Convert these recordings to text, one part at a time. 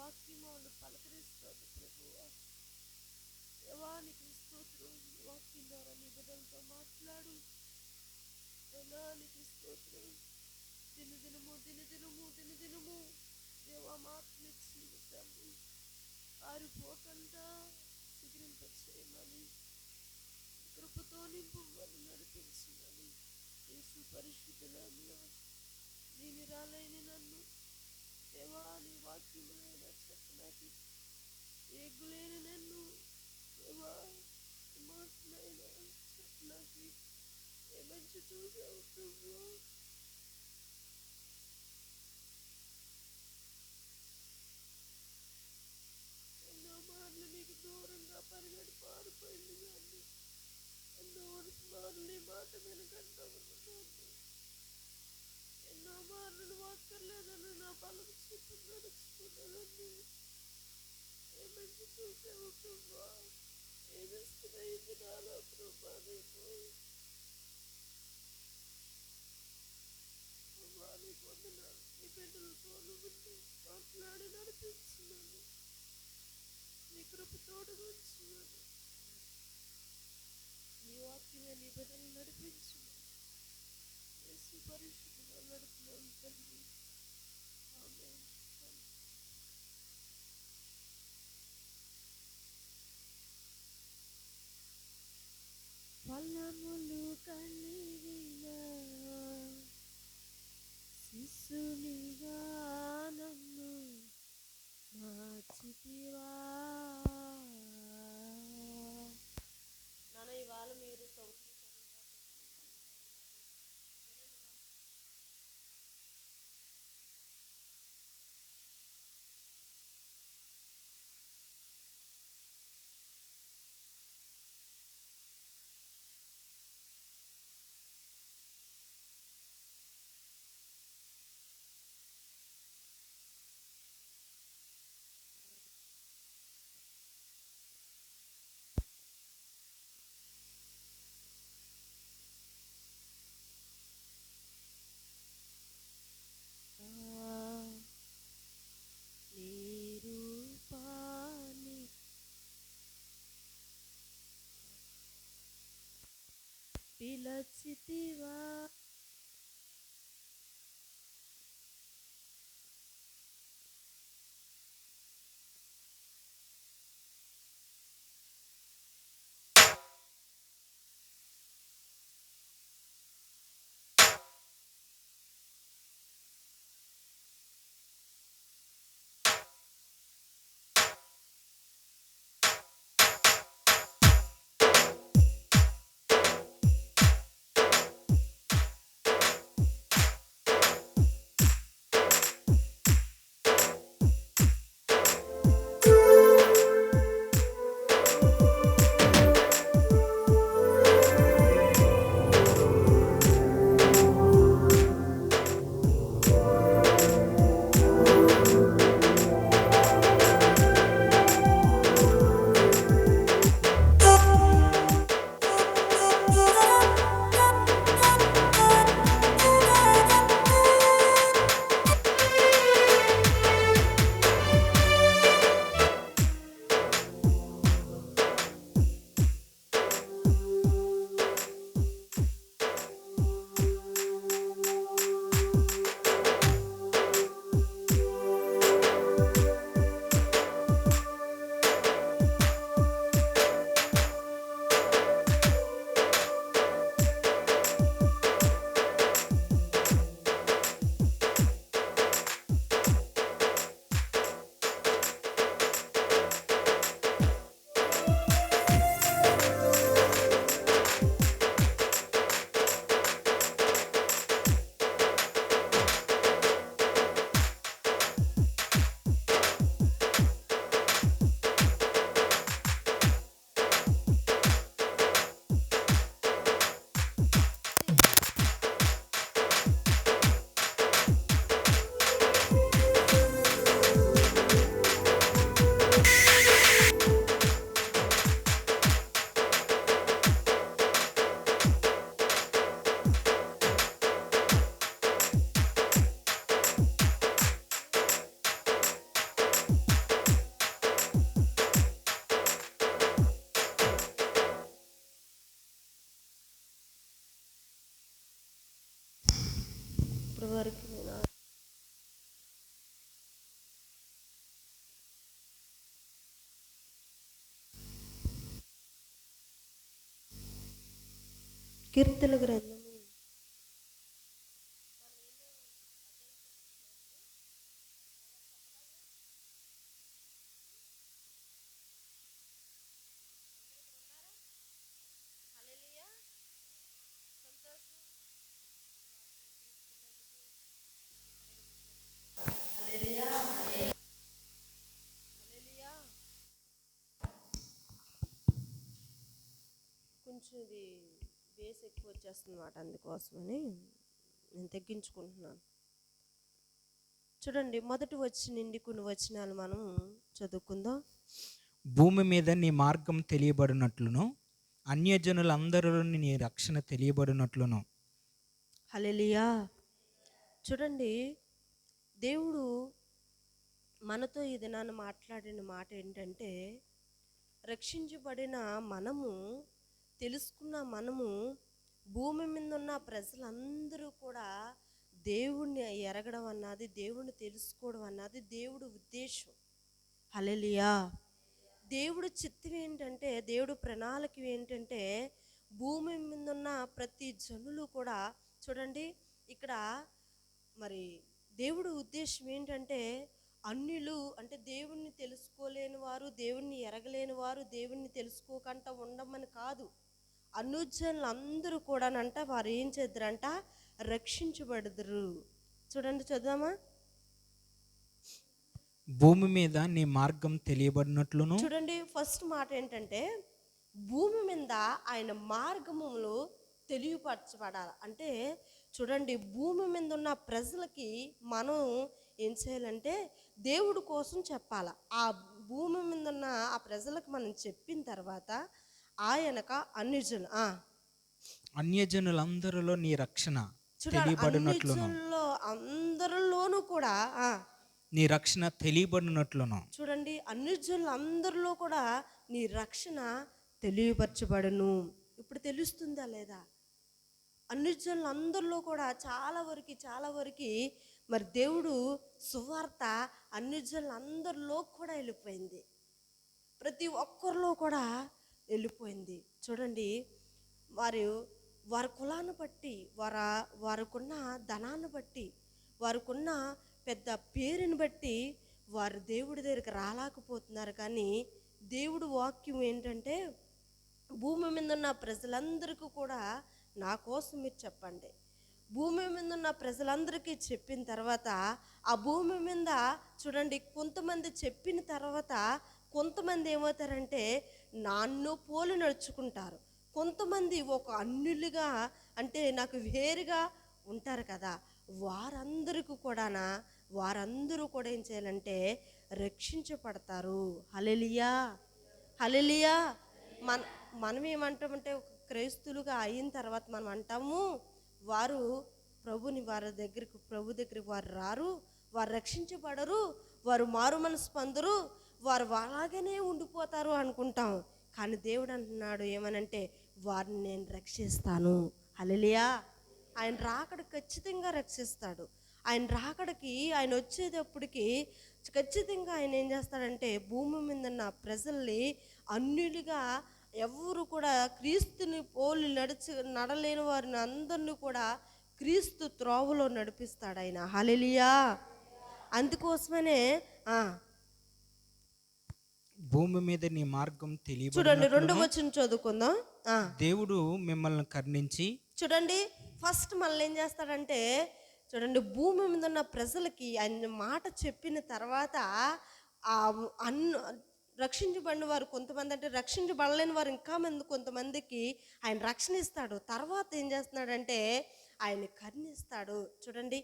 వాక్యం వాళ్ళు పలకరిస్తారు ప్రభువా. దేవానికి స్తోత్రం. వాక్యం ద్వారా నీ బిడ్డలతో మాట్లాడు. దేవానికి స్తోత్రం. దినదినము దేవా మాటలిచ్చి తండ్రి ఆరిపోకుండా సిగిరింప చేయమని, కృపతో నింపమని, నడిపించమని యేసు పరిశుద్ధులంలో దీని రాలైన నన్ను దేవా నీ వాక్యములైన చెప్పడానికి ఏగులైన నన్ను దేవా మాటలైన చెప్పడానికి ఏ మంచి చూసావు ప్రభు. ఎన్నో మార్లు నీకు దూరంగా పరిగెడి పారిపోయింది కానీ ఎన్నో మార్లు నీ మాట వెనుకంటూ ఉన్నాను. ఎన్నో మార్లు నువ్వు అక్కర్లేదని నా బలం చెప్పి నడుచుకున్నానని ఏ మంచి చూసావు ప్రభా. ఏమిస్తున్నది నాలో ప్రభా. నీకు వందనాలు. నీ బిడ్డలతో నువ్వు మాట్లాడి నడిపించున్నాను. నీ కృప తోడుగా ఉంచున్నాను. నీ వాక్యమే నీ బిడ్డలు నడిపించు. యేసు పరిశుద్ధులు నడుపున్నాను తండ్రి. ఆమేన్. ఫలములు కలిగిన శిశునిగా నన్ను మార్చితివా. నాన్న ఇవాళ మీరు నీ రూపాన్ని పిలచితివా. కీర్తన గ్రంథము కొంచెం ఇది బేస్ ఎక్కువ వచ్చేస్తుంది అన్నమాట, అందుకోసమని నేను తగ్గించుకుంటున్నాను. చూడండి, మొదటి నుండి కొన్ని వచనాలు మనం చదువుకుందాం. భూమి మీద నీ మార్గం తెలియబడినట్లును అన్యజనులందరూ నీ రక్షణ తెలియబడినట్లును. హల్లెలూయా. చూడండి, దేవుడు మనతో ఈ దినాన్ని మాట్లాడిన మాట ఏంటంటే, రక్షించబడిన మనము, తెలుసుకున్న మనము, భూమి మీద ఉన్న ప్రజలందరూ కూడా దేవుణ్ణి ఎరగడం అన్నది, దేవుణ్ణి తెలుసుకోవడం అన్నది దేవుడు ఉద్దేశం. హల్లెలూయా. దేవుడు చిత్తం ఏంటంటే, దేవుడు ప్రణాళిక ఏంటంటే, భూమి మీద ఉన్న ప్రతి జనులు కూడా, చూడండి ఇక్కడ మరి దేవుడు ఉద్దేశం ఏంటంటే, అన్యులు అంటే దేవుణ్ణి తెలుసుకోలేని వారు, దేవుణ్ణి ఎరగలేని వారు, దేవుణ్ణి తెలుసుకోకుండా ఉండమని కాదు. అనుజనులు అందరూ కూడానంట వారు ఏం చేద్దరంట, రక్షించబడదురు. చూడండి, చదుదామా. భూమి మీద నీ మార్గం తెలియబడినట్లును. చూడండి, ఫస్ట్ మాట ఏంటంటే, భూమి మీద ఆయన మార్గములు తెలియపరచబడాలి. అంటే చూడండి, భూమి మీద ఉన్న ప్రజలకి మనం ఏం చేయాలంటే దేవుడు కోసం చెప్పాలి. ఆ భూమి మీద ఉన్న ఆ ప్రజలకు మనం చెప్పిన తర్వాత ఆయనక అన్యజనులందరిలో నీ రక్షణ తెలియబడినట్లును. అందరిలోనూ కూడా నీ రక్షణ తెలియబడినట్లును. చూడండి, అన్యజనులందరిలో కూడా నీ రక్షణ తెలియపరచబడును. ఇప్పుడు తెలుస్తుందా లేదా? అన్యజనులందరిలో కూడా చాలా వరకు మరి దేవుడు సువార్త అన్యజనులందరిలో కూడా వెళ్ళిపోయింది. ప్రతి ఒక్కరిలో కూడా వెళ్ళిపోయింది. చూడండి, వారి కులాన్ని బట్టి, వారికున్న ధనాన్ని బట్టి, వారికున్న పెద్ద పేరుని బట్టి వారు దేవుడి దగ్గరికి రాలేకపోతున్నారు. కానీ దేవుడు వాక్యం ఏంటంటే, భూమి మీద ఉన్న ప్రజలందరికీ కూడా నా కోసం మీరు చెప్పండి. భూమి మీద ఉన్న ప్రజలందరికీ చెప్పిన తర్వాత ఆ భూమి మీద చూడండి, కొంతమంది చెప్పిన తర్వాత కొంతమంది ఏమవుతారంటే నన్ను పోలి నడుచుకుంటారు. కొంతమంది ఒక అన్యులుగా, అంటే నాకు వేరుగా ఉంటారు కదా, వారందరూ కూడా ఏం చేయాలంటే రక్షించబడతారు. హల్లెలూయా, హల్లెలూయా. మనం ఏమంటామంటే, క్రైస్తులుగా అయిన తర్వాత మనం అంటాము, వారు ప్రభు దగ్గరికి వారు రారు, వారు రక్షించబడరు, వారు మారు మనసు పొందరు, వారు అలాగనే ఉండిపోతారు అనుకుంటాం. కానీ దేవుడు అంటున్నాడు ఏమనంటే, వారిని నేను రక్షిస్తాను. హల్లెలూయా. ఆయన రాకడ ఖచ్చితంగా రక్షిస్తాడు. ఆయన వచ్చేటప్పటికి ఖచ్చితంగా ఆయన ఏం చేస్తాడంటే, భూమి మీద ఉన్న ప్రజల్ని అన్యులుగా, ఎవరు కూడా క్రీస్తుని పోలి నడలేని వారిని అందరినీ కూడా క్రీస్తు త్రోవలో నడిపిస్తాడు ఆయన. హల్లెలూయా. అందుకోసమనే భూమి మీద నీ మార్గం తెలియ. చూడండి, 2వ వచనం చదువుకుందాం. దేవుడు మిమ్మల్ని కరుణించి, చూడండి, ఫస్ట్ మనల్ని ఏం చేస్తాడంటే, చూడండి, భూమి మీద ఉన్న ప్రజలకి ఆయన మాట చెప్పిన తర్వాత రక్షించబడిన వారు కొంతమంది, అంటే రక్షించబడలేని వారు ఇంకా కొంతమందికి ఆయన రక్షణ ఇస్తాడు. తర్వాత ఏం చేస్తున్నాడంటే ఆయన కరుణిస్తాడు. చూడండి,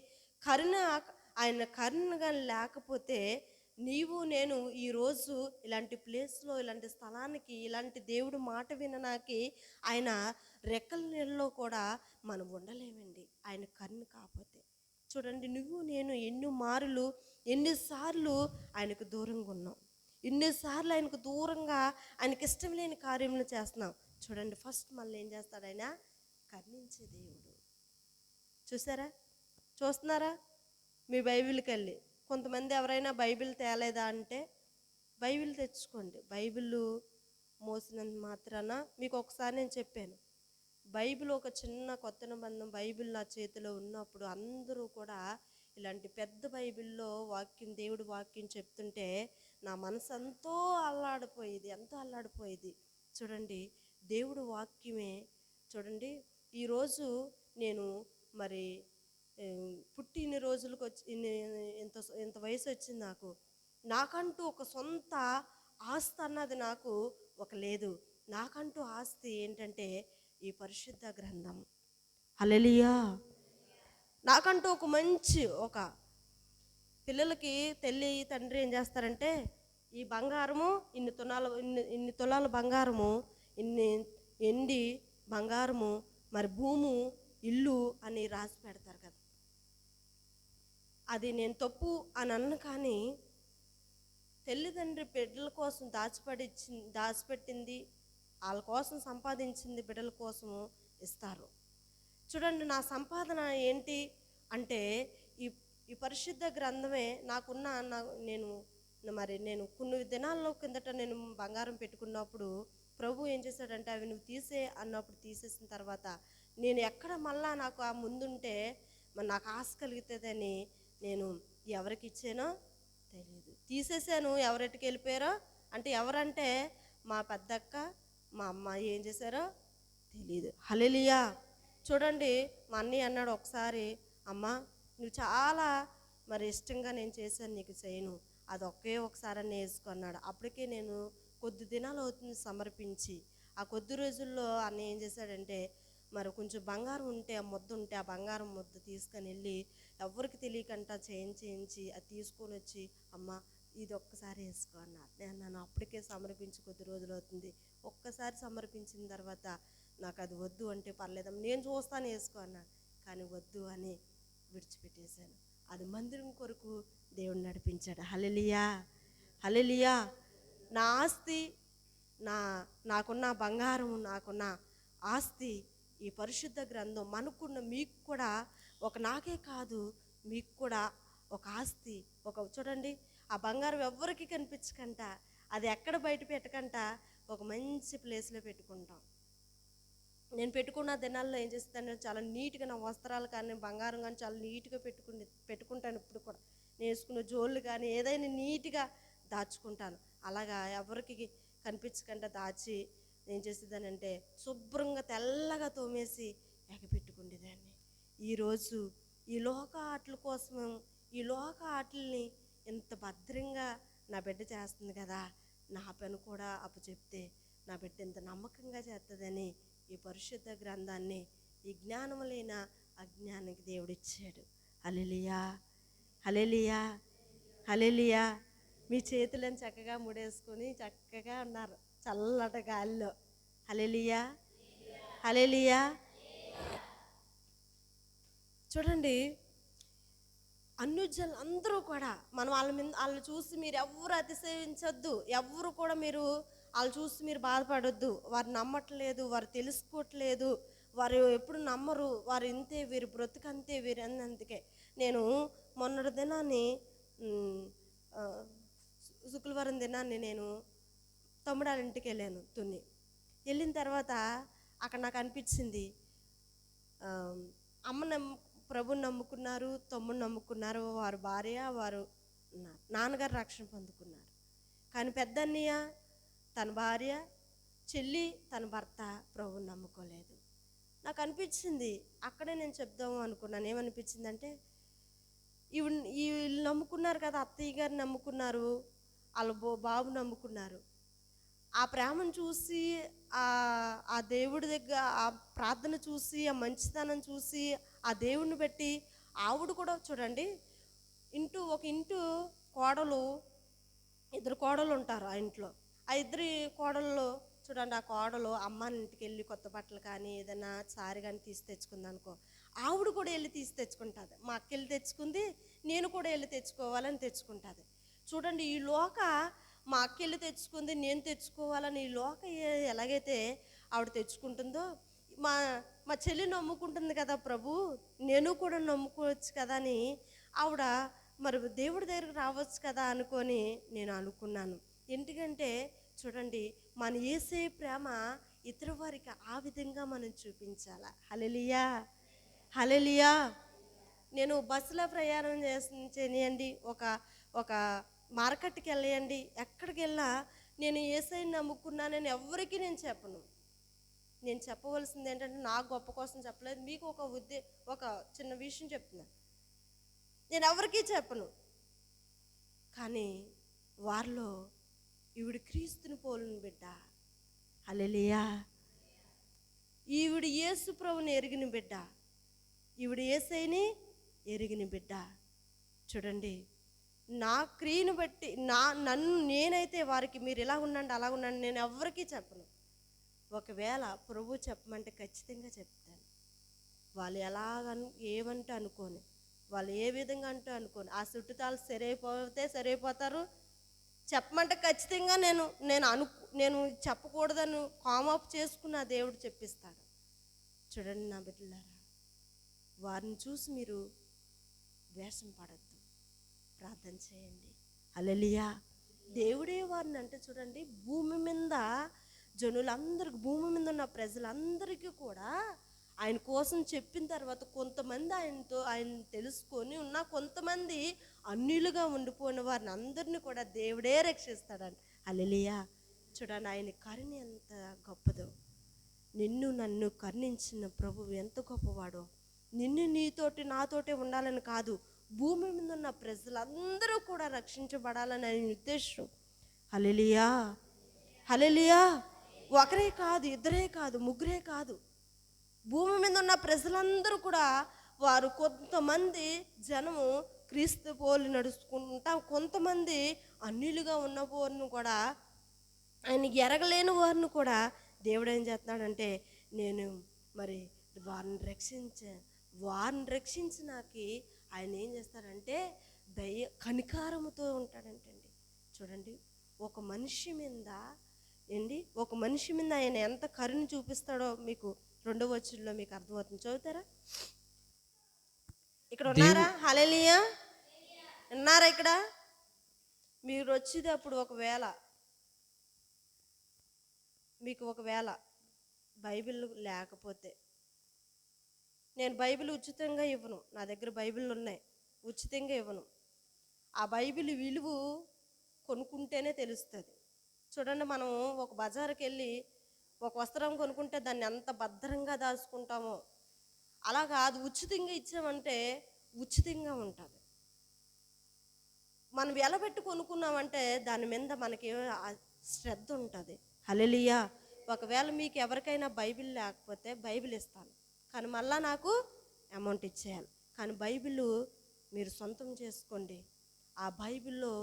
ఆయన కరుణగా లేకపోతే నీవు నేను ఈరోజు ఇలాంటి ప్లేస్లో, ఇలాంటి స్థలానికి, ఇలాంటి దేవుడు మాట వినడానికి ఆయన రెక్కల నీళ్ళలో కూడా మనం ఉండలేమండి, ఆయన కరుణ కాకపోతే. చూడండి, నువ్వు నేను ఎన్నిసార్లు ఆయనకు దూరంగా ఉన్నాం, ఎన్నిసార్లు ఆయనకు దూరంగా, ఆయనకి ఇష్టం లేని కార్యములు చేస్తున్నాం. చూడండి, ఫస్ట్ మళ్ళీ ఏం చేస్తాడు, ఆయన కరుణించే దేవుడు. చూస్తున్నారా మీ బైబిల్కి వెళ్ళి? కొంతమంది ఎవరైనా బైబిల్ తేలేదా అంటే బైబిల్ తెచ్చుకోండి. బైబిల్ మోసినంత మాత్రాన, మీకు ఒకసారి నేను చెప్పాను, బైబిల్ ఒక చిన్న కొత్త నిబంధన బైబిల్ నా చేతిలో ఉన్నప్పుడు అందరూ కూడా ఇలాంటి పెద్ద బైబిల్లో వాక్యం దేవుడి వాక్యం చెప్తుంటే నా మనసు ఎంతో అల్లాడిపోయేది. చూడండి, దేవుడు వాక్యమే. చూడండి, ఈరోజు నేను మరి పుట్టి ఇన్ని రోజులకు వచ్చి ఇంత ఇంత వయసు వచ్చింది నాకు. నాకంటూ ఒక సొంత ఆస్తి అన్నది నాకు లేదు. నాకంటూ ఆస్తి ఏంటంటే ఈ పరిశుద్ధ గ్రంథం. హల్లెలూయా. నాకంటూ ఒక మంచి పిల్లలకి తల్లి తండ్రి ఏం చేస్తారంటే ఈ బంగారము ఇన్ని తులాల బంగారము, ఇన్ని ఎండి బంగారము, మరి భూము, ఇల్లు అని రాసి పెడతారు కదా. అది నేను తప్పు అని అన్న కానీ తల్లిదండ్రి బిడ్డల కోసం దాచిపెట్టింది, వాళ్ళ కోసం సంపాదించింది బిడ్డల కోసము ఇస్తారు. చూడండి, నా సంపాదన ఏంటి అంటే ఈ పరిశుద్ధ గ్రంథమే నేను కొన్ని దినాల్లో కిందట నేను బంగారం పెట్టుకున్నప్పుడు ప్రభు ఏం చేశాడంటే అవి నువ్వు తీసే అన్నప్పుడు తీసేసిన తర్వాత నేను ఎక్కడ మళ్ళా నాకు ఆ ముందుంటే మరి నాకు ఆశ కలుగుతుందని నేను ఎవరికి ఇచ్చానో తెలియదు, తీసేసాను. ఎవరెట్టుకు వెళ్ళిపోయారో అంటే ఎవరంటే మా పెద్దక్క మా అమ్మ ఏం చేశారో తెలియదు. హల్లెలూయా. చూడండి, మా అన్నయ్య అన్నాడు ఒకసారి, అమ్మ నువ్వు చాలా మరి ఇష్టంగా నేను చేశాను, నీకు చేయను, అది ఒకసారి అన్నీ వేసుకున్నాడు. అప్పటికే నేను కొద్ది దినాలు అవుతుంది సమర్పించి. ఆ కొద్ది రోజుల్లో అన్న ఏం చేశాడంటే మరి కొంచెం బంగారం ఉంటే ఆ బంగారం ముద్ద తీసుకొని వెళ్ళి ఎవరికి తెలియకుండా చేయించి అది తీసుకొని వచ్చి, అమ్మ ఇది ఒక్కసారి వేసుకో అన్నాడు. నేను అప్పటికే సమర్పించి కొద్ది రోజులు అవుతుంది. ఒక్కసారి సమర్పించిన తర్వాత నాకు అది వద్దు అంటే పర్లేదమ్మా నేను చూస్తాను వేసుకో అన్నాడు. కానీ వద్దు అని విడిచిపెట్టేశాను. అది మందిరం కొరకు దేవుడు నడిపించాడు. హల్లెలూయా. హల్లెలూయా. నా ఆస్తి, నాకున్న బంగారం, నాకున్న ఆస్తి ఈ పరిశుద్ధ గ్రంథం. మీకు కూడా నాకే కాదు, మీకు కూడా ఒక ఆస్తి. చూడండి, ఆ బంగారం ఎవ్వరికి కనిపించకంట, అది ఎక్కడ బయట పెట్టకంట ఒక మంచి ప్లేస్లో పెట్టుకుంటాం. నేను పెట్టుకున్న దినాల్లో ఏం చేస్తాను, చాలా నీట్గా నా వస్త్రాలు కానీ బంగారం కానీ చాలా నీట్గా పెట్టుకుంటాను. ఇప్పుడు కూడా నేను వేసుకున్న జోళ్ళు కానీ ఏదైనా నీట్గా దాచుకుంటాను. అలాగా ఎవరికి కనిపించకుండా దాచి ఏం చేసేదానంటే శుభ్రంగా తెల్లగా తోమేసి ఎగపెట్టుకునేదాన్ని. ఈరోజు ఈ లోక ఆటల కోసం, ఈ లోక ఆటల్ని ఇంత భద్రంగా నా బిడ్డ చేస్తుంది కదా, నా పని కూడా చెప్తే నా బిడ్డ ఇంత నమ్మకంగా చేస్తుందని ఈ పరిశుద్ధ గ్రంథాన్ని ఈ జ్ఞానం లేన అజ్ఞానికి దేవుడిచ్చాడు. హల్లెలూయా. హల్లెలూయా. హల్లెలూయా. మీ చేతులను చక్కగా ముడేసుకొని చక్కగా ఉన్నారు చల్లటి గాలిలో. హల్లెలూయా. హల్లెలూయా. చూడండి, అన్యుజనులు అందరూ కూడా మనం వాళ్ళని చూసి మీరు ఎవరు అతిశయించొద్దు, ఎవరు కూడా వాళ్ళు చూసి మీరు బాధపడొద్దు. వారు నమ్మట్లేదు, వారు తెలుసుకోవట్లేదు, వారు ఎప్పుడు నమ్మరు, వారు ఇంతే, వీరు బ్రతుకంతే, వీరు అందుకే నేను మొన్నటి దినాన్ని శుక్రవారం దినాన్ని నేను తమ్ముడాల ఇంటికి వెళ్ళాను. వెళ్ళిన తర్వాత అక్కడ నాకు అనిపించింది, ప్రభుని నమ్ముకున్నారు, తమ్ముడు నమ్ముకున్నారు, వారు భార్య వారు ఉన్నారు, నాన్నగారు రక్షణ పొందుకున్నారు. కానీ పెద్దన్నయ్య తన భార్య, చెల్లి తన భర్త ప్రభుని నమ్ముకోలేదు. నాకు అనిపించింది, అక్కడే నేను చెప్దాము అనుకున్నాను. ఏమనిపించింది అంటే వీళ్ళు నమ్ముకున్నారు కదా, అత్తయ్య గారు నమ్ముకున్నారు, వాళ్ళ బాబు నమ్ముకున్నారు. ఆ ప్రేమను చూసి, ఆ దేవుడి దగ్గర ఆ ప్రార్థన చూసి, ఆ మంచితనం చూసి, ఆ దేవుడిని బట్టి ఆవిడ కూడా చూడండి, ఒక ఇంటి కోడలు, ఇద్దరు కోడలు ఉంటారు ఆ ఇంట్లో. ఆ ఇద్దరి కోడల్లో చూడండి, ఆ కోడలు అమ్మాని ఇంటికి వెళ్ళి కొత్త బట్టలు కానీ ఏదైనా సారీ కానీ తీసి తెచ్చుకుంది అనుకో, ఆవిడ కూడా వెళ్ళి తీసి తెచ్చుకుంటుంది. మా అక్క వెళ్ళి తెచ్చుకుంది, నేను కూడా వెళ్ళి తెచ్చుకోవాలని తెచ్చుకుంటుంది. చూడండి, ఈ లోక మా అక్క వెళ్ళి తెచ్చుకుంది, నేను తెచ్చుకోవాలని ఈ లోక ఎలాగైతే ఆవిడ తెచ్చుకుంటుందో, మా చెల్లి నమ్ముకుంటుంది కదా ప్రభు, నేను కూడా నమ్ముకోవచ్చు కదా అని ఆవిడ మరి దేవుడి దగ్గరికి రావచ్చు కదా అనుకొని నేను అనుకున్నాను. ఎందుకంటే చూడండి, మన యేసే ప్రేమ ఇతర వారికి ఆ విధంగా మనం చూపించాలా. హల్లెలూయా, హల్లెలూయా. నేను బస్సులో ప్రయాణం చేయనియండి, ఒక ఒక మార్కెట్కి వెళ్ళండి, ఎక్కడికి వెళ్ళినా నేను యేసయ్యని నమ్ముకున్నానని ఎవరికి నేను చెప్పను. నేను చెప్పవలసింది ఏంటంటే నా గొప్ప కోసం చెప్పలేదు, మీకు ఒక చిన్న విషయం చెప్తున్నాను. నేను ఎవరికీ చెప్పను, కానీ వారిలో ఈవిడ క్రీస్తుని పోలిన బిడ్డ, హల్లెలూయా, ఈవిడ యేసు ప్రభుని ఎరిగిన బిడ్డ, ఈవిడ యేసయ్యని ఎరిగిన బిడ్డ. చూడండి, నా క్రియను బట్టి నేనైతే వారికి మీరు ఇలా ఉండండి అలా ఉండండి నేను ఎవరికీ చెప్పను. ఒకవేళ ప్రభు చెప్పమంటే ఖచ్చితంగా చెప్తాను. వాళ్ళు ఏమంటే అనుకోని, వాళ్ళు ఏ విధంగా అంటే అనుకోని, ఆ చుట్టుతాలు సరైపోతారు. చెప్పమంటే ఖచ్చితంగా నేను చెప్పకూడదని కామాప్ చేసుకున్న దేవుడు చెప్పిస్తాడు. చూడండి నా బిడ్డలారా, వారిని చూసి మీరు వేషం పడద్దు, ప్రార్థన చేయండి. హల్లెలూయా. దేవుడే వారిని అంటే చూడండి, భూమి మీద జనులందరికీ, భూమి మీద ఉన్న ప్రజలందరికీ కూడా ఆయన కోసం చెప్పిన తర్వాత కొంతమంది ఆయన తెలుసుకొని ఉన్న, కొంతమంది అన్యులుగా ఉండిపోయిన వారిని అందరినీ కూడా దేవుడే రక్షిస్తాడండి. హల్లెలూయా. చూడండి, ఆయన కరుణ ఎంత గొప్పదో. నిన్ను నన్ను కరుణించిన ప్రభువు ఎంత గొప్పవాడో. నిన్ను నీతోటి నాతోటే ఉండాలని కాదు, భూమి మీద ఉన్న ప్రజలందరూ కూడా రక్షించబడాలని ఆయన ఉద్దేశం. హల్లెలూయా, హల్లెలూయా. ఒకరే కాదు, ఇద్దరే కాదు, ముగ్గురే కాదు, భూమి మీద ఉన్న ప్రజలందరూ కూడా వారు కొంతమంది జనము క్రీస్తు పోలి నడుచుకుంటా, కొంతమంది అన్యులుగా ఉన్న వారిని కూడా, ఆయన ఎరగలేని వారిని కూడా దేవుడు ఏం చేస్తున్నాడంటే, నేను మరి వారిని రక్షించినాకి ఆయన ఏం చేస్తాడంటే కనికారముతో ఉంటాడంటండి. చూడండి, ఒక మనిషి మీద ఆయన ఎంత కరుణ చూపిస్తాడో మీకు 2వ వచనంలో మీకు అర్థమవుతుంది. చదువుతారా? ఇక్కడ ఉన్నారా? హల్లెలూయా, ఉన్నారా? ఇక్కడ మీరు వచ్చేటప్పుడు ఒకవేళ బైబిల్ లేకపోతే, నేను బైబిల్ ఉచితంగా ఇవ్వను, నా దగ్గర బైబిల్ ఉన్నాయి, ఉచితంగా ఇవ్వను. ఆ బైబిల్ విలువ కొనుక్కుంటేనే తెలుస్తుంది. చూడండి, మనం ఒక బజారుకి వెళ్ళి ఒక వస్త్రం కొనుక్కుంటే దాన్ని ఎంత భద్రంగా దాచుకుంటామో, అలా కాదు, ఉచితంగా ఇచ్చామంటే ఉచితంగా ఉంటుంది. మనం వెలబెట్టి కొనుక్కున్నామంటే దాని మీద మనకి శ్రద్ధ ఉంటుంది. హల్లెలూయా. ఒకవేళ మీకు ఎవరికైనా బైబిల్ లేకపోతే బైబిల్ ఇస్తాను, కానీ మళ్ళా నాకు అమౌంట్ ఇచ్చేయాలి. కానీ బైబిల్ మీరు సొంతం చేసుకోండి. ఆ బైబిల్లో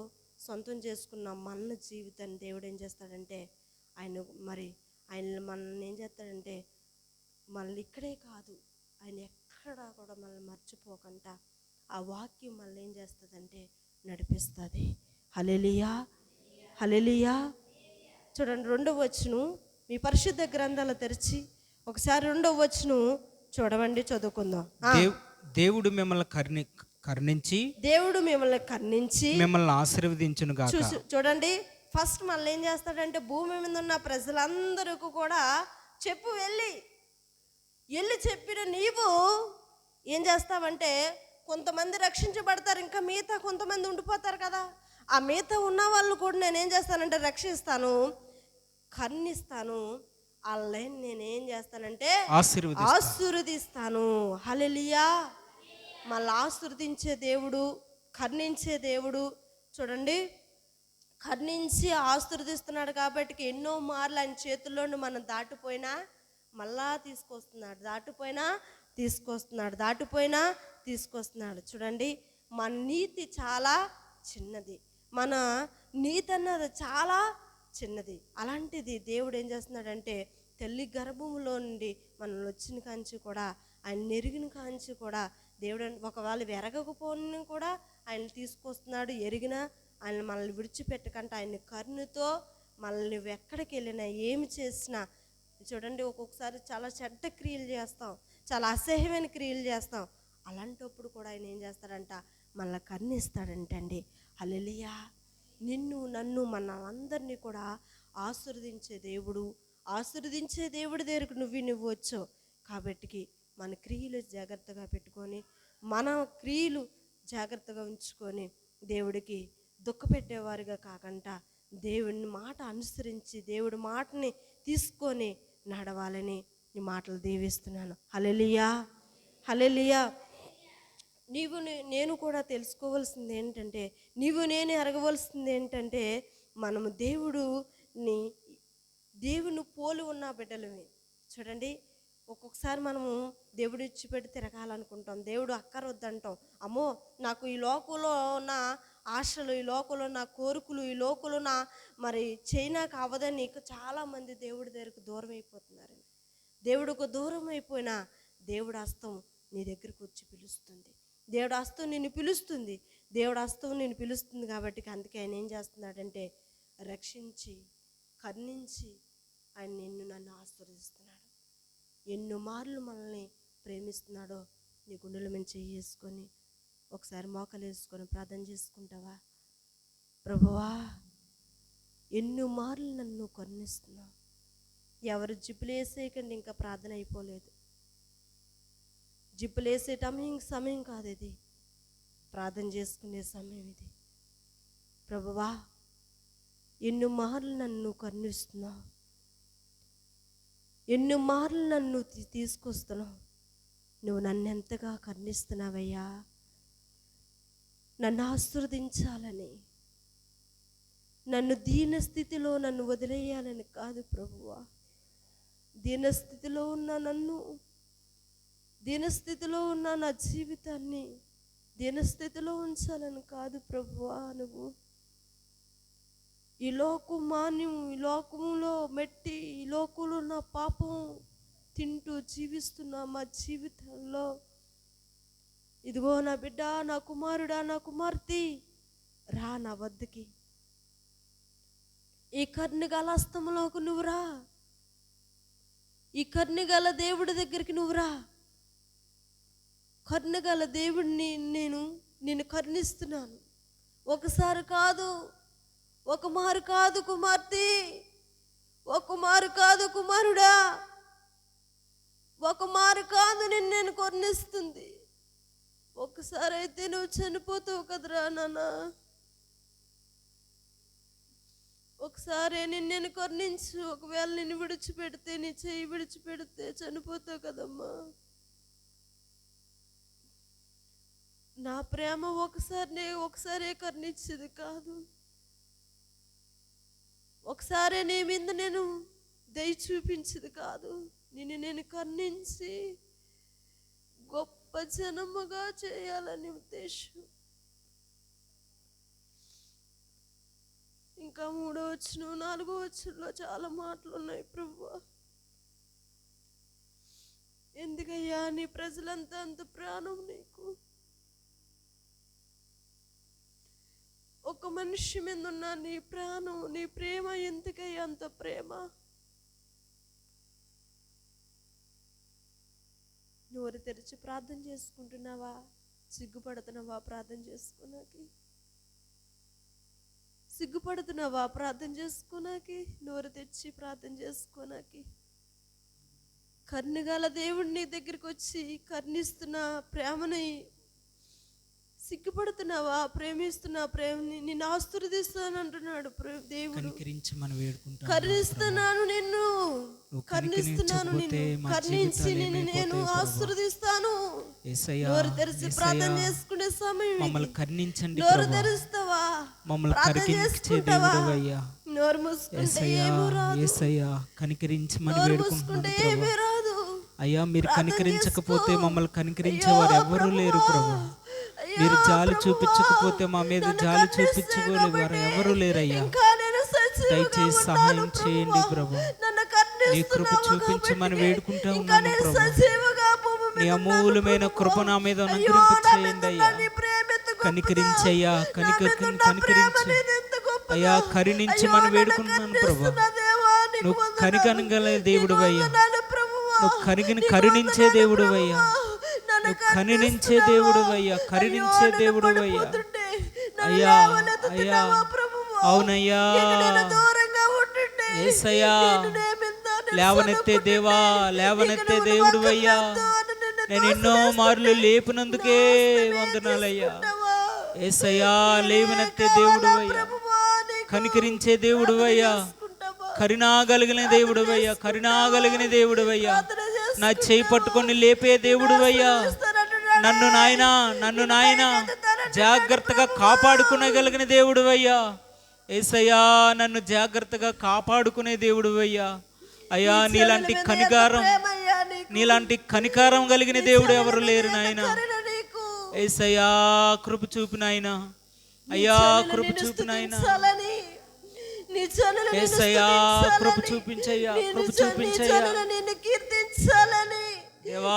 సొంతం చేసుకున్న మన జీవితాన్ని దేవుడు ఏం చేస్తాడంటే, ఆయన మనల్ని ఏం చేస్తాడంటే, మనల్ని ఇక్కడే కాదు, ఆయన ఎక్కడా కూడా మనల్ని మర్చిపోకుండా ఆ వాక్యం మనల్ని ఏం చేస్తుందంటే నడిపిస్తుంది. హల్లెలూయా, హల్లెలూయా. చూడండి, 2వ వచనం మీ పరిశుద్ధ గ్రంథాలు తెరిచి ఒకసారి 2వ వచనం చూడవండి, చదువుకుందాం. దేవుడు మిమ్మల్ని కరుణించి మిమ్మల్ని ఆశీర్వదించును గాక. చూడండి, ఫస్ట్ మళ్ళీ ఏం చేస్తాడంటే, భూమి మీద ఉన్న ప్రజలందరికీ కూడా వెళ్ళి చెప్పిన నీవు ఏం చేస్తావంటే, కొంతమంది రక్షించబడతారు, ఇంకా మిగతా కొంతమంది ఉండిపోతారు కదా. ఆ మిగతా ఉన్న వాళ్ళు కూడా నేనేం చేస్తానంటే రక్షిస్తాను, కరుణిస్తాను, వాళ్ళని నేనేం చేస్తానంటే ఆశీర్వదిస్తాను. హల్లెలూయా. మళ్ళీ ఆశీర్వదించే దేవుడు, కరుణించే దేవుడు. చూడండి, కరుణించి ఆశీర్వదిస్తున్నాడు కాబట్టి ఎన్నో మార్లు ఆయన చేతుల్లోని మనం దాటిపోయినా మళ్ళా తీసుకొస్తున్నాడు. చూడండి, మన నీతి చాలా చిన్నది, మన నీతి అన్నది చాలా చిన్నది. అలాంటిది దేవుడు ఏం చేస్తున్నాడంటే, తల్లి గర్భంలో నుండి మనల్ని వచ్చిన కాంచి కూడా, ఆయన నెరిగిన కాంచి కూడా దేవుడు ఒకవేళ ఎరగకపోయినా కూడా ఆయన తీసుకొస్తున్నాడు. ఎరిగినా ఆయన మనల్ని విడిచిపెట్టకంటే ఆయన కరుణతో మనల్ని ఎక్కడికి వెళ్ళినా ఏమి చేసినా, చూడండి, ఒక్కొక్కసారి చాలా చెడ్డ క్రియలు చేస్తాం, చాలా అసహ్యమైన క్రియలు చేస్తాం. అలాంటప్పుడు కూడా ఆయన ఏం చేస్తాడంట, మనల్ని కరుణిస్తాడంటండి. హల్లెలూయా. నిన్ను నన్ను మన అందరినీ కూడా ఆశీర్వదించే దేవుడు, ఆశీర్వదించే దేవుడి దగ్గరకు నువ్వు వచ్చావు కాబట్టికి మన క్రియలు జాగ్రత్తగా పెట్టుకొని మన క్రియలు జాగ్రత్తగా ఉంచుకొని దేవుడికి దుఃఖపెట్టేవారిగా కాకుండా దేవుని మాట అనుసరించి దేవుడి మాటని తీసుకొని నడవాలని ఈ మాటలు దీవిస్తున్నాను. హల్లెలూయా, హల్లెలూయా. నేను కూడా తెలుసుకోవాల్సింది ఏంటంటే, నేను ఎరగవలసింది ఏంటంటే, మనము దేవుని పోలి ఉన్న బిడ్డలమే. చూడండి, ఒక్కొక్కసారి మనము దేవుడు ఇచ్చిపెట్టి తిరగాలనుకుంటాం, దేవుడు అక్కరొద్దంటాం. అమ్మో, నాకు ఈ లోకంలో ఉన్న ఆశలు, ఈ లోకంలో నా కోరికలు, ఈ లోకంలో నా మరి చేయనాకు అవ్వదని చాలామంది దేవుడి దగ్గరకు దూరం అయిపోతున్నారండి. దేవుడికి దూరం అయిపోయినా దేవుడి హస్తం నీ దగ్గరకు వచ్చి పిలుస్తుంది. దేవుడి హస్తం నిన్ను పిలుస్తుంది. దేవుడి హస్తం నిన్ను పిలుస్తుంది కాబట్టి అందుకే ఆయన ఏం చేస్తున్నాడంటే, రక్షించి కరుణించి ఆయన నన్ను ఆశీర్వదిస్తున్నాడు. ఎన్నో మార్లు మనల్ని ప్రేమిస్తున్నాడో నీ గుండెల మీద చేసుకొని ఒకసారి మోకాలు వేసుకొని ప్రార్థన చేసుకుంటావా? ప్రభువా, ఎన్నో మార్లు నన్ను కరుణిస్తున్నావు. ఎవరు జిప్పులు వేసేయకండి, ఇంకా ప్రార్థన అయిపోలేదు. జిప్పులు వేసే సమయం కాదు ఇది, ప్రార్థన చేసుకునే సమయం ఇది. ప్రభువా, ఎన్నో మార్లు నన్ను కరుణిస్తున్నావు, ఎన్నో మార్లు నన్ను తీసుకొస్తున్నావు. నువ్వు నన్ను ఎంతగా కరుణిస్తున్నావయ్యా. నన్ను ఆశీర్వదించాలని, నన్ను దీనస్థితిలో నన్ను వదిలేయాలని కాదు ప్రభువా. దీనస్థితిలో ఉన్న నా జీవితాన్ని దీనస్థితిలో ఉంచాలని కాదు ప్రభువా. నువ్వు ఈ లోకమాన్యం, ఈ లోకంలో మెట్టి, ఈ లోకంలో నా పాపం తింటూ జీవిస్తున్నా మా జీవితంలో, ఇదిగో నా బిడ్డ, నా కుమారుడా, నా కుమార్తె, రా నా వద్దకి. ఈ కరుణగల హస్తములోకి నువ్వు రా, ఈ కరుణగల దేవుడి దగ్గరికి నువ్వు రా. కరుణగల దేవుడిని నేను కరుణిస్తున్నాను. ఒకసారి కాదు, ఒక మారు కాదు కుమార్తె, ఒక మారు కాదు కుమారుడా, ఒక మారు కాదు నేను కరుణిస్తుంది. ఒకసారి అయితే నువ్వు చనిపోతావు కదరా నాన్న. ఒకసారి నేను కరుణించు. ఒకవేళ నిన్ను విడిచిపెడితే, నీ చెయ్యి విడిచిపెడితే చనిపోతావు కదమ్మా. నా ప్రేమ ఒకసారే కరుణించేది కాదు. ఒకసారి నీ మీద నేను దయ చూపించేది కాదు. నేను కరుణించి గొప్ప జనముగా చేయాలని ఉద్దేశం. ఇంకా 3వ వచనం 4వ వచనంలో చాలా మాటలు ఉన్నాయి ప్రభువా. ఎందుకయ్యా నీ ప్రజలంతా అంత ప్రాణం నీకు? ఒక మనిషి మీద ఉన్న నీ ప్రాణం, నీ ప్రేమ ఎందుకయ్యా అంత ప్రేమ? నోరు తెరిచి ప్రార్థన చేసుకుంటున్నావా? సిగ్గుపడుతున్నావా ప్రార్థన చేసుకున్నాకి? సిగ్గుపడుతున్నావా ప్రార్థన చేసుకోనాకి? నోరు తెచ్చి ప్రార్థన చేసుకోనాకి? కరుణగల దేవుడిని దగ్గరికి వచ్చి కరుణిస్తున్న ప్రేమని సిగ్గుపడుతున్నావా? ప్రేమిస్తున్నా ప్రేమని నిన్ను ఆశీర్వదిస్తాను అంటున్నాడు దేవుడు. కరుణిస్తున్నాను నిన్ను, కరుణిస్తున్నాను నిన్ను, కరుణించి నేను ఆశీర్వదిస్తాను. నోరు తెరిచి ప్రార్థన చేసుకునే సమయం నోరు తెరుస్తావా? ప్రార్థన చేసుకుంటావా? నోరు మూసుకుంటే ఏమీ రాదు. నోరు మూసుకుంటే ఏమీ రాదు. అయ్యా, మీరు కనికరించకపోతే మమ్మల్ని కనికరించేవారు ఎవరు లేరు ప్రభు. మీరు జాలి చూపించకపోతే మా మీద జాలి చూపించుకోలేవారు ఎవరు లేరయ్యా. దయచేసి సహాయం చేయండి ప్రభు. నీ కృప చూపించమని వేడుకుంటా ఉన్నాను ప్రభు. నీ అమూల్యమైన కృప నా మీద అనుగ్రహింపచేయండి అయ్యా. కనికరించయ్యా, కనికరించు అయ్యా, కరుణించమని వేడుకుంటున్నాను ప్రభు. నువ్వు కనికరించగల దేవుడు అయ్యా, నువ్వు కరుణించే దేవుడు అయ్యా, నువ్వు కరుణించే దేవుడు అయ్యా, కరుణించే దేవుడు అయ్యా. అయ్యా అయ్యా, అవునయ్యా, యేసయ్యా, లేవనెత్తే దేవా, లేవనెత్తే దేవుడు అయ్యా. నేను ఎన్నో మార్లు లేపినందుకే వందనాలయ్యా. యేసయ్యా, లేవనెత్తే దేవుడు అయ్యా, కనికరించే దేవుడు అయ్యా, కరుణాగలిగిన దేవుడు అయ్యా, కరుణాగలిగిన దేవుడు అయ్యా, నా చేయి పట్టుకొని లేపే దేవుడు అయ్యా. నన్ను నాయనా జాగ్రత్తగా కాపాడుకునగలిగిన దేవుడు అయ్యా. యేసయ్యా, నన్ను జాగ్రత్తగా కాపాడుకునే దేవుడు అయ్యా. అయ్యా, నీలాంటి కనికారం కలిగిన దేవుడు ఎవరు లేరు నాయనా. యేసయ్యా, కృప చూపు నాయనా. అయ్యా, కృప చూపు నాయనా. యేసయ్యా, కృప చూపించయ్యా, కృప చూపించయ్యా. దేవా,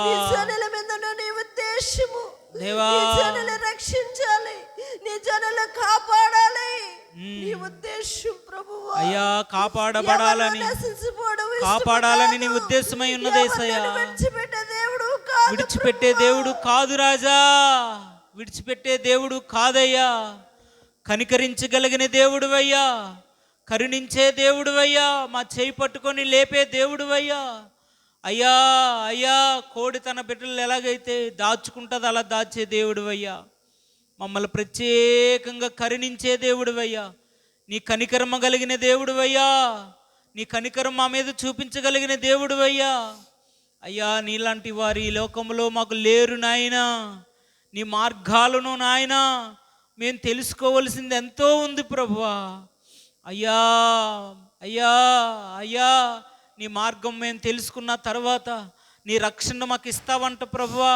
దేవా, రక్షించాలి, నీ జనులు కాపాడాలి, నీ ఉద్దేశం ప్రభువా. అయ్యా, కాపాడాలని నీ ఉద్దేశమై ఉన్నది యేసయ్యా. విడిచిపెట్టే దేవుడు కాదు రాజా, విడిచిపెట్టే దేవుడు కాదయ్యా. కనికరించగలిగిన దేవుడు అయ్యా, కరుణించే దేవుడు అయ్యా, మా చేయి పట్టుకొని లేపే దేవుడు అయ్యా. అయ్యా అయ్యా, కోడి తన బిడ్డలు ఎలాగైతే దాచుకుంటుందో అలా దాచే దేవుడు అయ్యా. మమ్మల్ని ప్రత్యేకంగా కరుణించే దేవుడు అయ్యా. నీ కనికరమ కలిగిన దేవుడు అయ్యా, నీ కనికరం మా మీద చూపించగలిగిన దేవుడు అయ్యా. అయ్యా, నీలాంటి వారు ఈ లోకంలో మాకు లేరు నాయనా. నీ మార్గాలను నాయనా మేము తెలుసుకోవలసింది ఎంతో ఉంది ప్రభువా. అయ్యా అయ్యా అయ్యా, నీ మార్గం మేము తెలుసుకున్న తర్వాత నీ రక్షణ మాకు ఇస్తావంట ప్రభువా.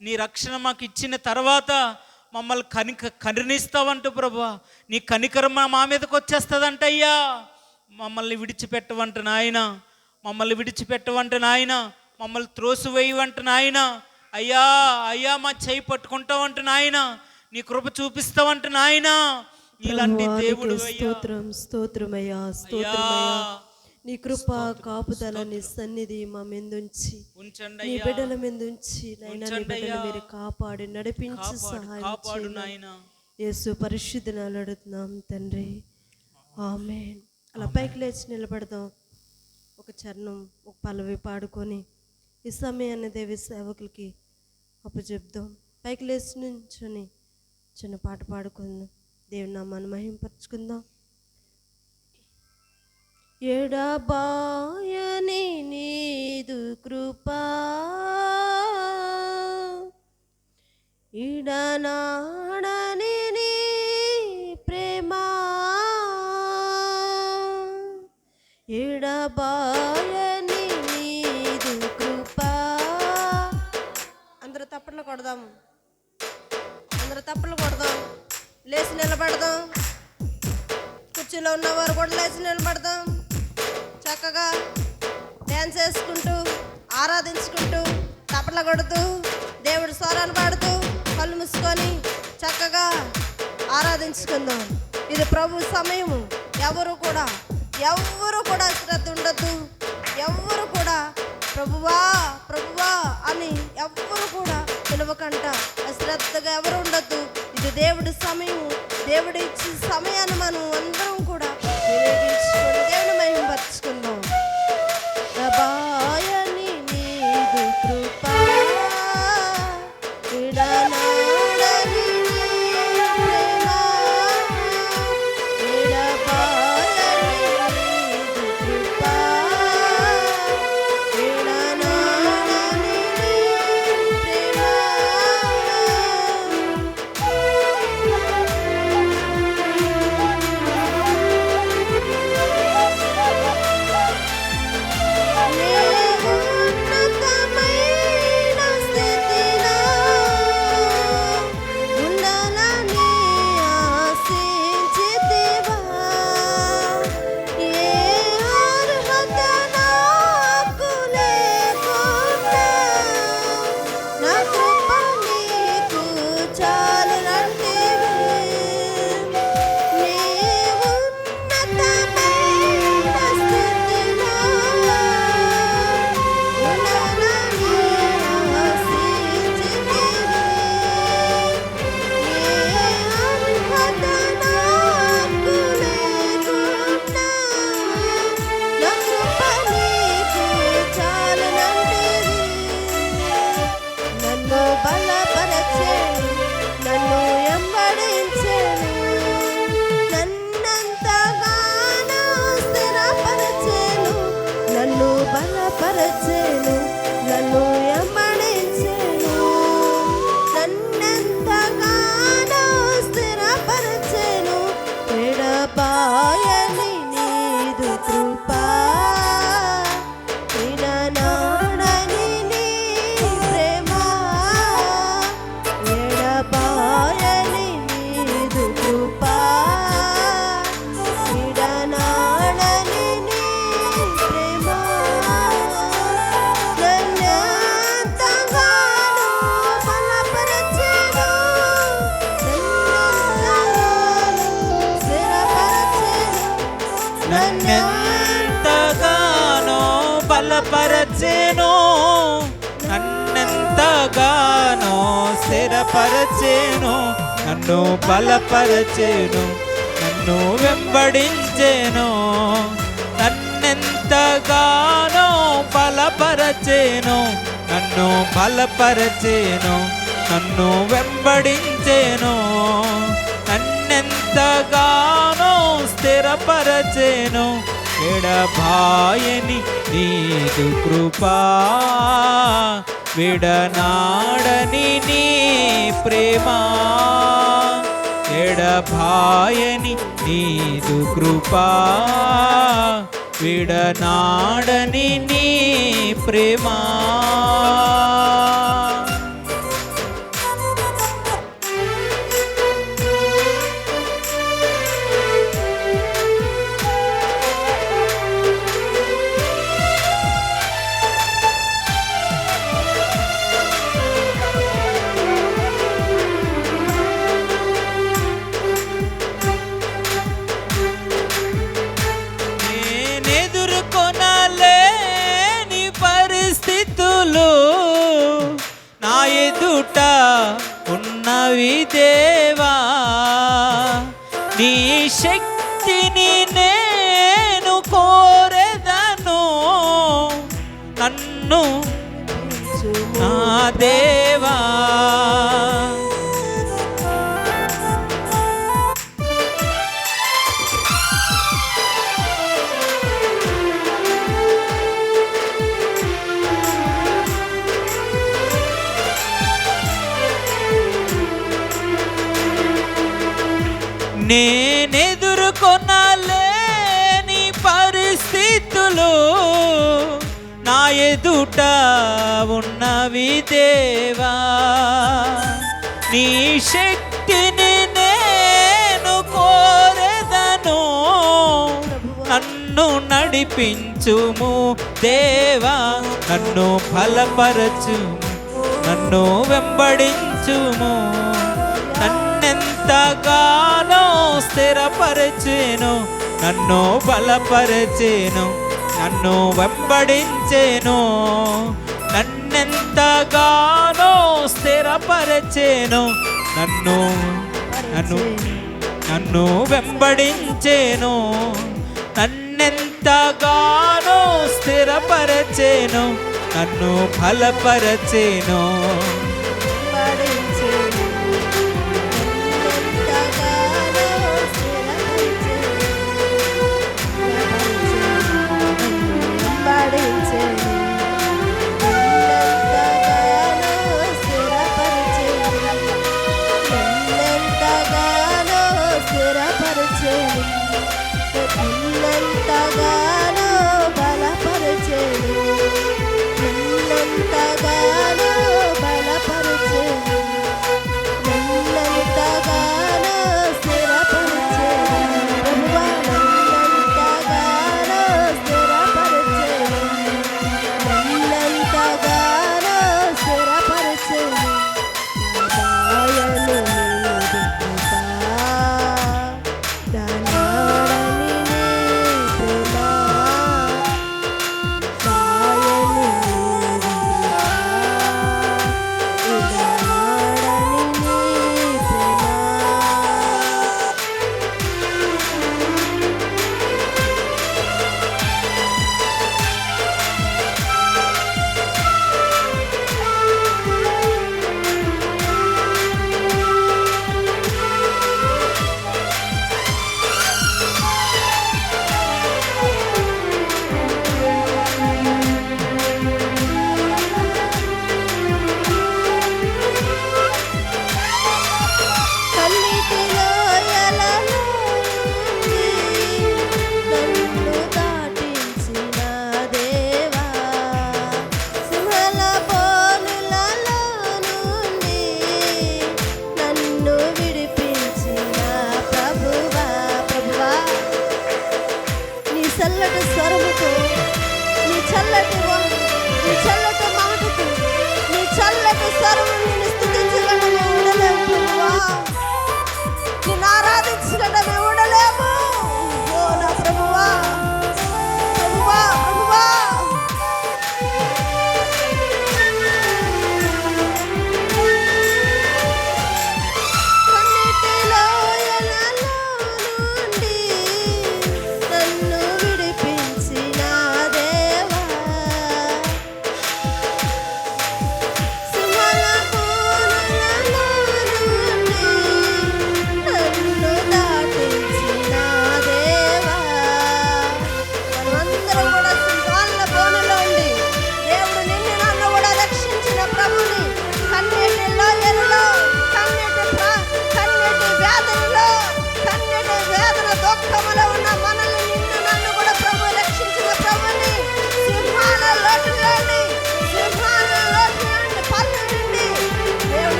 నీ రక్షణ మాకు ఇచ్చిన తర్వాత మమ్మల్ని కరుణిస్తావంట ప్రభువా. నీ కనికరం మా మీదకి వచ్చేస్తుందంట అయ్యా. మమ్మల్ని విడిచిపెట్టవంట నాయన, మమ్మల్ని విడిచిపెట్టవంట నాయన, మమ్మల్ని త్రోసివేయవంట నాయన. అయ్యా అయ్యా, మా చేయి పట్టుకుంటావంట నాయన, నీ కృప చూపిస్తావంట నాయన. నీలాంటి దేవుడు స్తోత్రమయ్యా, స్తోత్రమయ్యా. నీ కృప కాపుదల, నీ సన్నిధి మా మీదుంచి, నీ బిడ్డల మీదుంచి నైనా, నీ బిడ్డలు మీరు కాపాడి నడిపించి సహాయం చేయండి. యేసు పరిశుద్ధనాలు అడుగుతున్నాం తండ్రి, ఆమేన్. అలా పైకి లేచి నిలబడదాం. ఒక చరణం, ఒక పల్లవి పాడుకొని ఈ సమయాన్ని దేవి సేవకులకి అప్పచెప్దాం. పైకి లేచి నుంచొని చిన్న పాట పాడుకుందాం, దేవుని నామాన్ని మహింపరచుకుందాం. ఎడబాయని నీదు కృపా, ఇడనాడని నీ ప్రేమ, ఎడబాయని నీదు కృపా. అందరూ తప్పట్లు కొడదాం, అందరూ తప్పట్లు కొడదాం. లేచి నిలబడదాం. కుర్చీలో ఉన్నవారు కూడా లేచి నిలబడదాం. చక్కగా డ్యాన్స్ వేసుకుంటూ, ఆరాధించుకుంటూ, తప్పట్ల కొడుతూ, దేవుడి స్వరాన్ని పాడుతూ, కళ్ళు మూసుకొని చక్కగా ఆరాధించుకుందాం. ఇది ప్రభు సమయము. ఎవరు కూడా శ్రద్ధ ఉండద్దు. ఎవరు కూడా ప్రభువా ప్రభువా అని ఎవ్వరు కూడా పిలవకంట అశ్రద్ధగా ఎవరు ఉండద్దు. ఇది దేవుడి సమయము. దేవుడి ఇచ్చిన సమయాన్ని మనం అందరం కూడా వినియోగించుకొని దేవుని మహిమపరచుకుందాం. ప్రభాయని నీదు కృపా, విడనాడని ప్రేమ, విడబాయని నీదు కృపా, విడనాడని ప్రేమ. బలపరచెను, నన్ను వెంబడించెను, నన్నెంతగానో స్థిరపరచెను, ఎడబాయని నీదు కృపా, విడనాడని నీ ప్రేమ, ఎడబాయని నీదు కృపా, విడనాడని నీ ప్రేమ, నన్నెంతగానో బలపరచెను, నన్నెంతగానో బలపరచెను, నన్నెంతగానో స్థిరపరచెను, నన్ను బలపరచెను, నన్ను వెంబడించెను, నన్నెంతగానో బలపరచెను, నన్ను బలపరచెను, నన్ను వెంబడించెను, నన్నెంతగానో స్థిరపరచెను, ఎడబాయని నీదు కృపా, విడనాడని నీ ప్రేమ, ఎడబాయని నీదు కృపా, విడనాడని నీ ప్రేమ. నేనెదుర్కొనలేని పరిస్థితులు నా ఎదుట ఉన్నవి దేవా, నీ శక్తిని నేను కోరెదను, నన్ను నా దేవా. నేనెదుర్కొనలేని పరిస్థితులు నా ఎదుట ఉన్నవి దేవా, నీ శక్తిని నేను కోరెదను, నన్ను నడిపించుము దేవా, నన్ను బలపరచుము, నన్ను వెంబడించుము, నన్నెంతగానో స్థిరపరచెను, నన్ను బలపరచెను, నన్ను వెంబడించెను, నన్నెంతగానో స్థిరపరచెను, నన్ను నన్ను నన్ను వెంబడించెను, నన్నెంతగానో స్థిరపరచెను, నన్ను బలపరచెను.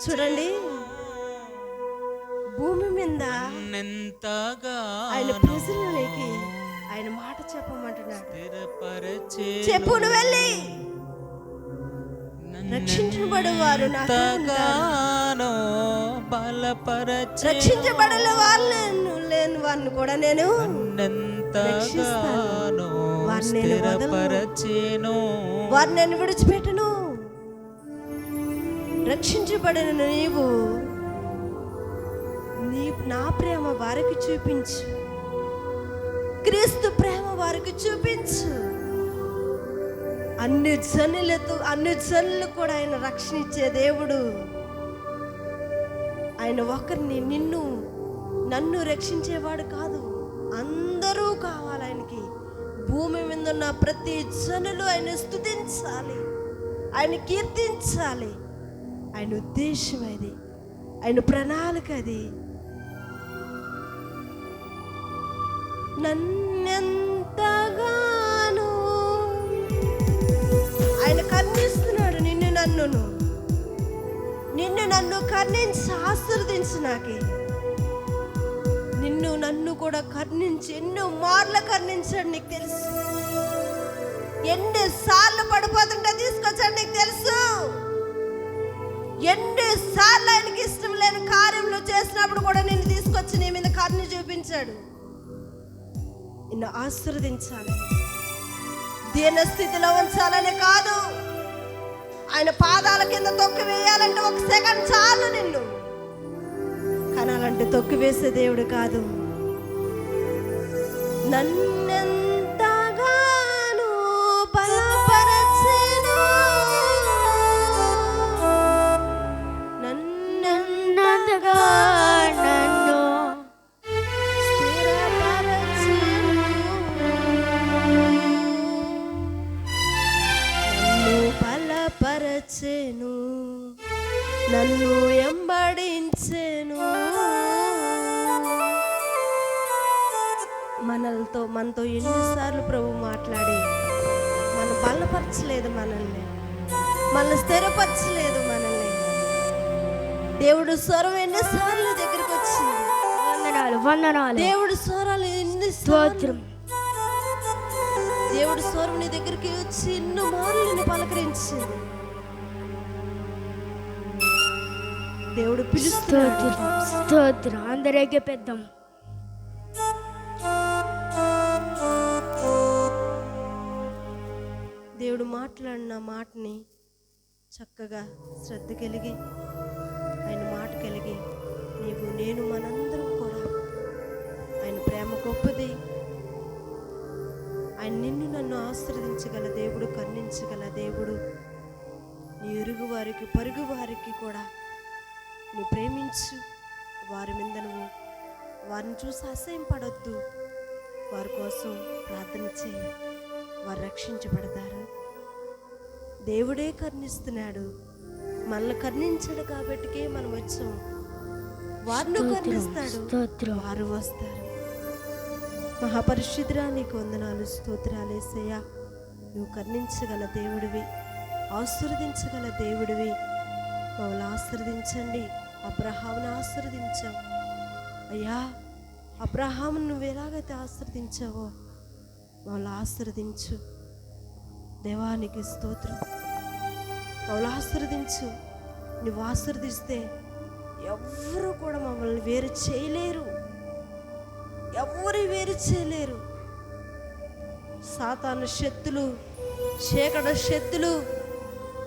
చూడండి, భూమి మీద ఎంతగా ఆయన ప్రజలకి ఆయన మాట చెప్పమంటున్నాడు. చెప్పు, నువ్వు వెళ్ళి రక్షించబడే వారు రక్షించబడల వాళ్ళు లేని వారిని కూడా నేను రక్షిస్తాను, వారిని నేను విడిచిపెట్టను. రక్షించబడిన నీవు నా ప్రేమ వారికి చూపించు, క్రీస్తు ప్రేమ వారికి చూపించు. అన్ని జనులు కూడా ఆయన రక్షణ ఇచ్చే దేవుడు. ఆయన ఒకరిని నన్ను రక్షించేవాడు కాదు, అందరూ కావాలి ఆయనకి. భూమి మీద ఉన్న ప్రతి జనులు ఆయన స్తుతించాలి, ఆయన కీర్తించాలి. ఆయన ఉద్దేశం అది, ఆయన ప్రణాళిక అది. నన్నెంతగానో ఆయన కర్ణిస్తున్నాడు. నిన్ను నన్ను కర్ణించి ఆశీర్వదించు. నాకే నన్ను కూడా కర్ణించి ఎన్నో మార్లు కర్ణించాడు. నీకు తెలుసు, ఎన్నిసార్లు పడిపోతుంటే తీసుకొచ్చాడు. నీకు తెలుసు, ఎన్నిసార్లు ఆయనకి ఇష్టం లేని కార్యంలో చేసినప్పుడు కూడా నిన్ను తీసుకొచ్చి నీ మీద కరుణ చూపించాడు. నిన్ను ఆశీర్వదించాలి, దీన స్థితిలో ఉంచాలని కాదు, ఆయన పాదాల కింద తొక్కి వేయాలంటే 1 సెకండ్ చాలు. నిన్ను కనాలంటే తొక్కి వేసే దేవుడు కాదు. నన్నెంతగానో బలపరచెను, నన్నెంతగా నన్ను స్థిరపరచెను, నన్ను బలపరచెను, నన్ను ఎంబడించెను. మనతో ఎన్నిసార్లు ప్రభు మాట్లాడి మనం బలపరచలేదు, మనల్ని స్థిరపరచలేదు. దేవుడు స్వరం ఎన్నిసార్లు దగ్గరికి వచ్చింది. వందనాలు. దేవుడు స్వరాలు ఎన్నిసార్లు, దేవుడు స్వరం నీ దగ్గరికి వచ్చి ఎన్నో మార్లు నిన్ను పలకరించింది. దేవుడు పిలుస్తున్నాడు. స్తోత్రం. అందరికీ పెద్దం. దేవుడు మాట్లాడిన మాటని చక్కగా శ్రద్ధ కలిగి, ఆయన మాట కలిగి, నేను మనందరం కూడా ఆయన ప్రేమ గొప్పది. ఆయన నన్ను ఆశీర్వదించగల దేవుడు, కరుణించగల దేవుడు. నీ ఇరుగు వారికి పొరుగు వారికి కూడా నువ్వు ప్రేమించు. వారి మీద వారిని చూసి అసహ్యపడొద్దు. వారి కోసం ప్రార్థన చేయి, వారు రక్షించబడతారు. దేవుడే కరుణిస్తున్నాడు, మనల్ని కరుణించాడు కాబట్టికే మనం వచ్చాం. వారిని కరుణిస్తాడు, వారు వస్తారు. మహాపరిశుద్ధుడా, నీకు వందనాలు, స్తోత్రాలు యేసయ్యా. నువ్వు కరుణించగల దేవుడివి, ఆశీర్వదించగల దేవుడివి. మమ్మల్ని ఆశీర్వదించండి. అబ్రహామును ఆశీర్వదించావు అయ్యా. అబ్రహామును నువ్వు ఎలాగైతే ఆశీర్వదించావో మమ్మల్ని ఆశీర్వదించు. దేవానికి స్తోత్రం. మమ్మల్ని ఆశీర్వదించు. నువ్వు ఆశీర్వదిస్తే ఎవ్వరూ కూడా మమ్మల్ని వేరు చేయలేరు, వేరు చేయలేరు. సాతాను శక్తులు, చీకటి శక్తులు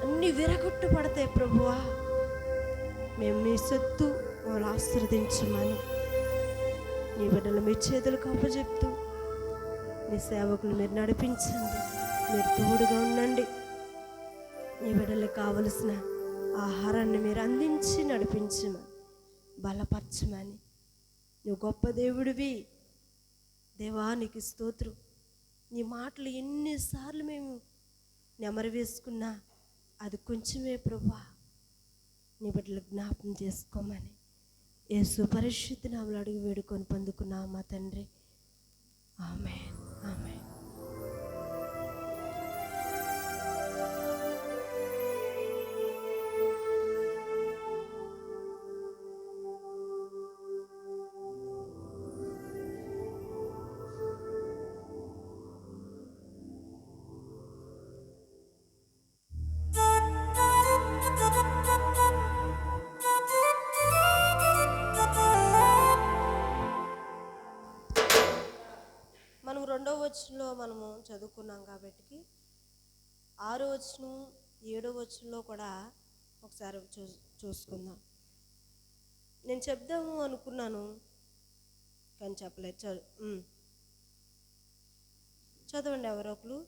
అన్నీ విరగొట్టుపడతాయి. ప్రభువా, మేము నీ సొత్తు, మమ్మల్ని ఆశీర్వదించమని నీ బిడ్డలు మీ చేతులకు అప్పచెప్తూ, నీ సేవకులు మీరు నడిపించండి, మీరు తోడుగా ఉండండి. నీ బిడ్డలకు కావలసిన ఆహారాన్ని మీరు అందించి నడిపించమని, బలపరచమని. నువ్వు గొప్ప దేవుడివి. దేవానికి స్తోత్రం. నీ మాటలు ఎన్నిసార్లు మేము నెమరు వేసుకున్నా అది కొంచెమే ప్రభువా. నీ బిడ్డలు జ్ఞాపకం చేసుకోమని యేసు పరిశుద్ధ నామములో అడిగి వేడుకొని పొందుకున్నాం మా తండ్రి. ఆమేన్, ఆమేన్. రెండవ వచనంలో మనము చదువుకున్నాం కాబట్టి 6వ వచనం 7వ వచనంలో కూడా ఒకసారి చూసుకుందాం. నేను చెప్దాము అనుకున్నాను కానీ చెప్పలేదు. చదవండి ఎవరో ఒకరు.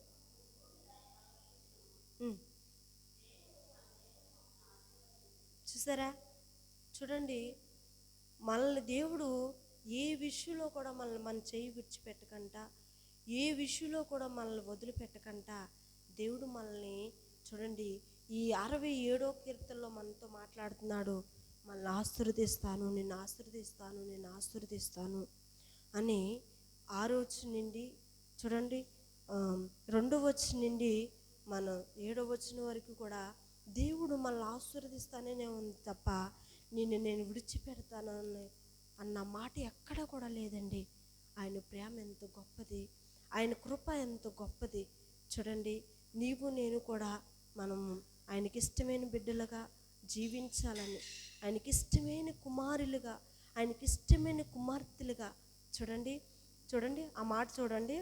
చూసారా, చూడండి, మనల్ని దేవుడు ఏ విషయంలో కూడా మన చేయి విడిచిపెట్టకంట, ఏ విషయంలో కూడా మనల్ని వదిలిపెట్టకంట దేవుడు మనల్ని, చూడండి, ఈ 67వ కీర్తనలో మనతో మాట్లాడుతున్నాడు. మనల్ని ఆశీర్వదిస్తాను, నిన్ను ఆశీర్వదిస్తాను, నిన్ను ఆశీర్వదిస్తాను అని 6వ వచనం నుండి చూడండి 2వ వచనం నుండి మన 7వ వచనం వరకు కూడా దేవుడు మనల్ని ఆశీర్వదిస్తానే ఉంది తప్ప నేను విడిచిపెడతాను అన్న మాట ఎక్కడ కూడా లేదండి. ఆయన ప్రేమ ఎంత గొప్పది, ఆయన కృప ఎంత గొప్పది. చూడండి, నీవు నేను కూడా మనము ఆయనకి ఇష్టమైన బిడ్డలుగా జీవించాలని, ఆయనకి ఇష్టమైన కుమారులుగా, ఆయనకి ఇష్టమైన కుమార్తెలుగా, చూడండి ఆ మాట చూడండి.